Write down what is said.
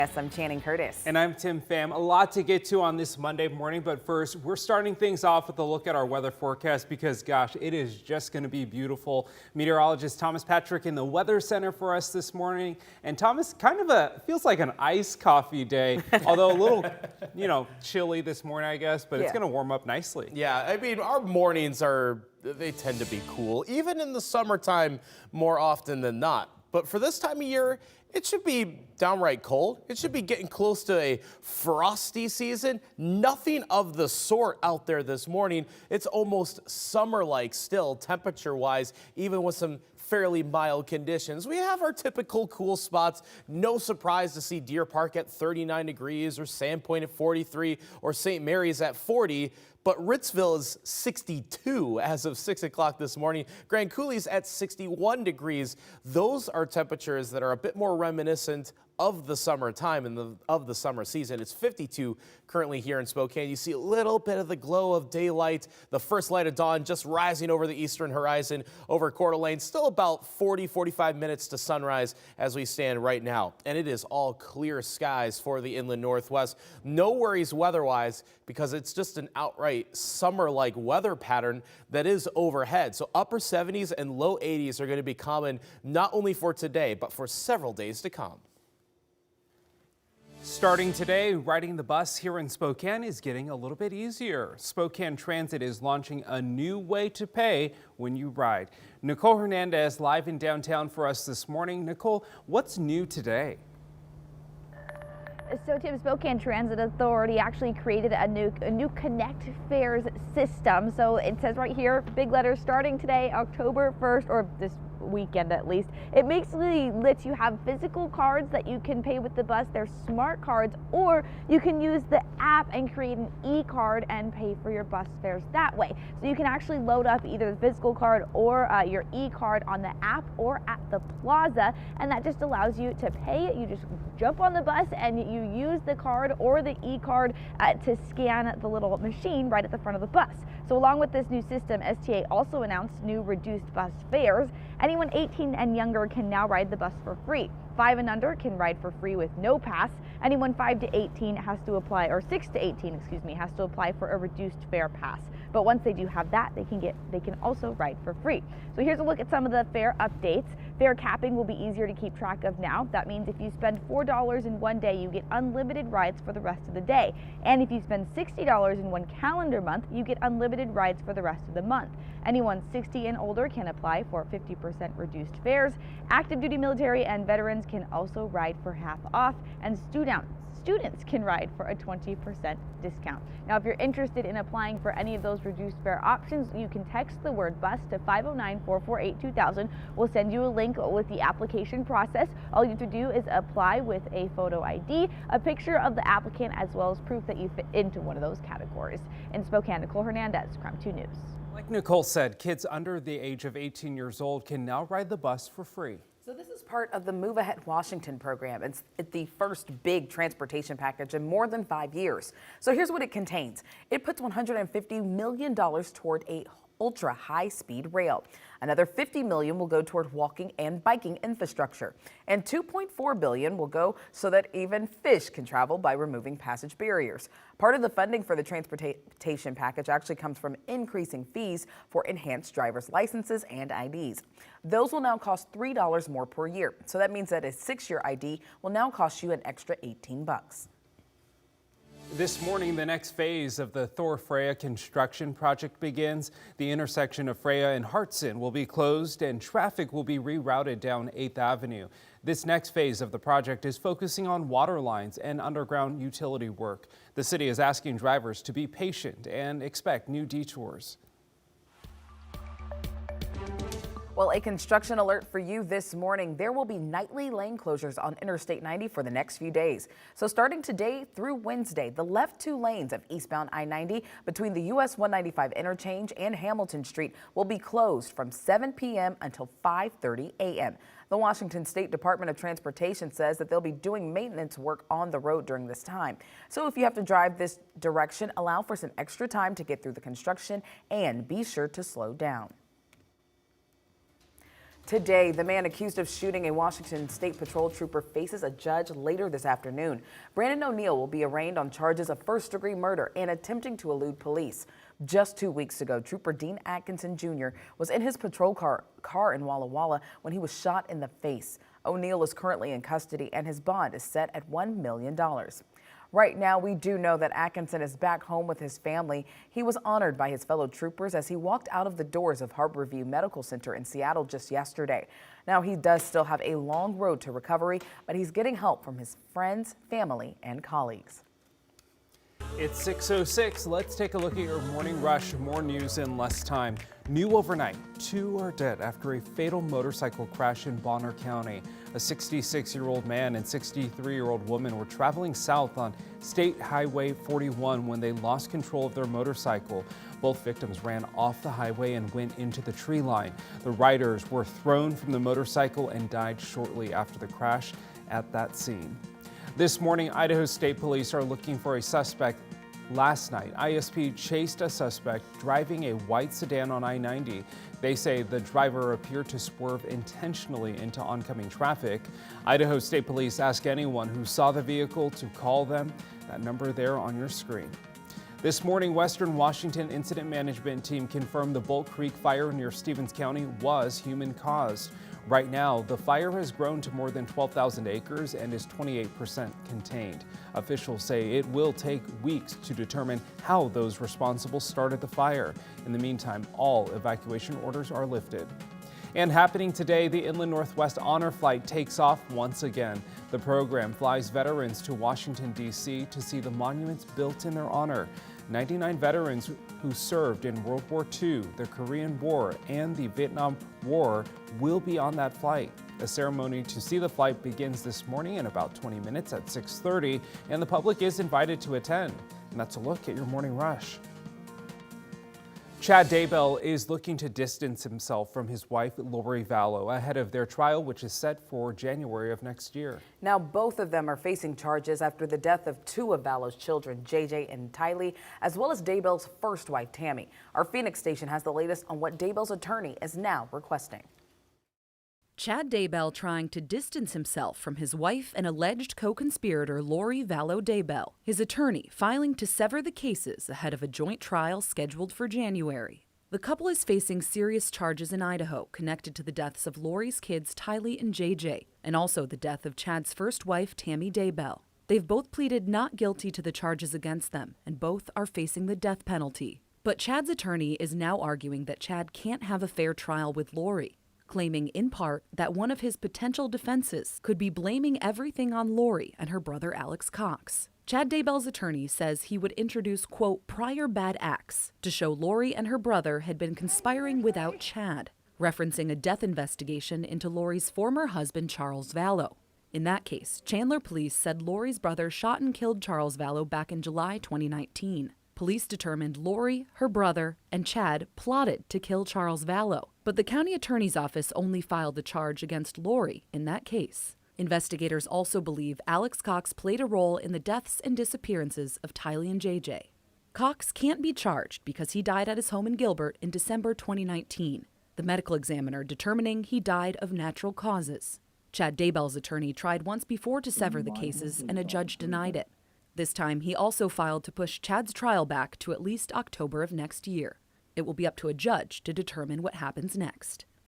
Yes, I'm Channing Curtis. And I'm Tim Pham. A lot to get to on this Monday morning, but first, we're starting things off with a look at our weather forecast because, gosh, it is just going to be beautiful. Meteorologist Thomas Patrick in the Weather Center for us this morning. And Thomas, feels like an iced coffee day, although a little, chilly this morning, I guess, but it's going to warm up nicely. Yeah, I mean, our mornings they tend to be cool, even in the summertime more often than not. But for this time of year, it should be downright cold. It should be getting close to a frosty season. Nothing of the sort out there this morning. It's almost summer-like still, temperature-wise, even with some fairly mild conditions. We have our typical cool spots. No surprise to see Deer Park at 39 degrees or Sandpoint at 43 or St. Mary's at 40. But Ritzville is 62 as of 6 o'clock this morning. Grand Coulee's at 61 degrees. Those are temperatures that are a bit more reminiscent of the summertime and of the summer season. It's 52 currently here in Spokane. You see a little bit of the glow of daylight, the first light of dawn just rising over the eastern horizon over Coeur d'Alene. Still about 45 minutes to sunrise as we stand right now. And it is all clear skies for the inland northwest. No worries weather-wise because it's just an outright summer-like weather pattern that is overhead. So upper 70s and low 80s are going to be common not only for today, but for several days to come. Starting today, riding the bus here in Spokane is getting a little bit easier. Spokane Transit is launching a new way to pay when you ride. Nicole Hernandez live in downtown for us this morning. Nicole, what's new today? So Tim, Spokane Transit Authority actually created a new Connect Fares system. So it says right here, big letters, starting today, October 1st, or this weekend at least. It basically lets you have physical cards that you can pay with the bus. They're smart cards, or you can use the app and create an e-card and pay for your bus fares that way. So you can actually load up either the physical card or your e-card on the app or at the plaza, and that just allows you to pay it. You just jump on the bus and you use the card or the e-card to scan the little machine right at the front of the bus. So along with this new system, STA also announced new reduced bus fares. Anyone 18 and younger can now ride the bus for free. 5 and under can ride for free with no pass. Anyone 5 to 18 has to apply, or 6 to 18, has to apply for a reduced fare pass. But once they do have that, they can also ride for free. So here's a look at some of the fare updates. Fare capping will be easier to keep track of now. That means if you spend $4 in one day, you get unlimited rides for the rest of the day. And if you spend $60 in one calendar month, you get unlimited rides for the rest of the month. Anyone 60 and older can apply for 50% reduced fares. Active duty military and veterans can also ride for half off, and students can ride for a 20% discount. Now, if you're interested in applying for any of those reduced fare options, you can text the word bus to 509-448-2000. We'll send you a link with the application process. All you have to do is apply with a photo ID, a picture of the applicant, as well as proof that you fit into one of those categories. In Spokane, Nicole Hernandez, KREM 2 News. Like Nicole said, kids under the age of 18 years old can now ride the bus for free. So this is part of the Move Ahead Washington program. It's the first big transportation package in more than 5 years. So here's what it contains. It puts $150 million toward a ultra high-speed rail. Another $50 million will go toward walking and biking infrastructure, and $2.4 billion will go so that even fish can travel by removing passage barriers. Part of the funding for the transportation package actually comes from increasing fees for enhanced driver's licenses and IDs. Those will now cost $3 more per year. So that means that a 6-year ID will now cost you an extra $18. This morning, the next phase of the Thor-Freya construction project begins. The intersection of Freya and Hartson will be closed and traffic will be rerouted down 8th Avenue. This next phase of the project is focusing on water lines and underground utility work. The city is asking drivers to be patient and expect new detours. Well, a construction alert for you this morning. There will be nightly lane closures on Interstate 90 for the next few days. So starting today through Wednesday, the left 2 lanes of eastbound I-90 between the US 195 interchange and Hamilton Street will be closed from 7 p.m. until 5:30 a.m. The Washington State Department of Transportation says that they'll be doing maintenance work on the road during this time. So if you have to drive this direction, allow for some extra time to get through the construction and be sure to slow down. Today, the man accused of shooting a Washington State Patrol trooper faces a judge later this afternoon. Brandon ONeill will be arraigned on charges of first-degree murder and attempting to elude police. Just 2 weeks ago, Trooper Dean Atkinson Jr. was in his patrol car in Walla Walla when he was shot in the face. ONeill is currently in custody and his bond is set at $1 million. Right now, we do know that Atkinson is back home with his family. He was honored by his fellow troopers as he walked out of the doors of Harborview Medical Center in Seattle just yesterday. Now, he does still have a long road to recovery, but he's getting help from his friends, family, and colleagues. It's 6:06. Let's take a look at your morning rush. More news in less time. New overnight, 2 are dead after a fatal motorcycle crash in Bonner County. A 66-year-old man and 63-year-old woman were traveling south on State Highway 41 when they lost control of their motorcycle. Both victims ran off the highway and went into the tree line. The riders were thrown from the motorcycle and died shortly after the crash at that scene. This morning, Idaho State Police are looking for a suspect. Last night, ISP chased a suspect driving a white sedan on I-90. They say the driver appeared to swerve intentionally into oncoming traffic. Idaho State Police ask anyone who saw the vehicle to call them. That number there on your screen. This morning, Western Washington Incident Management Team confirmed the Bolt Creek fire near Stevens County was human-caused. Right now, the fire has grown to more than 12,000 acres and is 28% contained. Officials say it will take weeks to determine how those responsible started the fire. In the meantime, all evacuation orders are lifted. And happening today, the Inland Northwest Honor Flight takes off once again. The program flies veterans to Washington, D.C. to see the monuments built in their honor. 99 veterans who served in World War II, the Korean War, and the Vietnam War will be on that flight. A ceremony to see the flight begins this morning in about 20 minutes at 6:30, and the public is invited to attend. And that's a look at your morning rush. Chad DeBell is looking to distance himself from his wife, Lori Vallow, ahead of their trial, which is set for January of next year. Now, both of them are facing charges after the death of 2 of Vallow's children, JJ and Tylee, as well as DeBell's first wife, Tammy. Our Phoenix station has the latest on what DeBell's attorney is now requesting. Chad DeBell trying to distance himself from his wife and alleged co-conspirator Lori Vallow DeBell. His attorney filing to sever the cases ahead of a joint trial scheduled for January. The couple is facing serious charges in Idaho connected to the deaths of Lori's kids Tylee and JJ, and also the death of Chad's first wife Tammy DeBell. They've both pleaded not guilty to the charges against them, and both are facing the death penalty. But Chad's attorney is now arguing that Chad can't have a fair trial with Lori, claiming in part that one of his potential defenses could be blaming everything on Lori and her brother Alex Cox. Chad DeBell's attorney says he would introduce, quote, prior bad acts to show Lori and her brother had been conspiring without Chad, referencing a death investigation into Lori's former husband Charles Vallow. In that case, Chandler police said Lori's brother shot and killed Charles Vallow back in July 2019. Police determined Lori, her brother, and Chad plotted to kill Charles Vallow, but the county attorney's office only filed the charge against Lori in that case. Investigators also believe Alex Cox played a role in the deaths and disappearances of Tylee and JJ. Cox can't be charged because he died at his home in Gilbert in December 2019, the medical examiner determining he died of natural causes. Chad DeBell's attorney tried once before to sever the cases, and a judge denied it. This time, he also filed to push Chad's trial back to at least October of next year. It will be up to a judge to determine what happens next.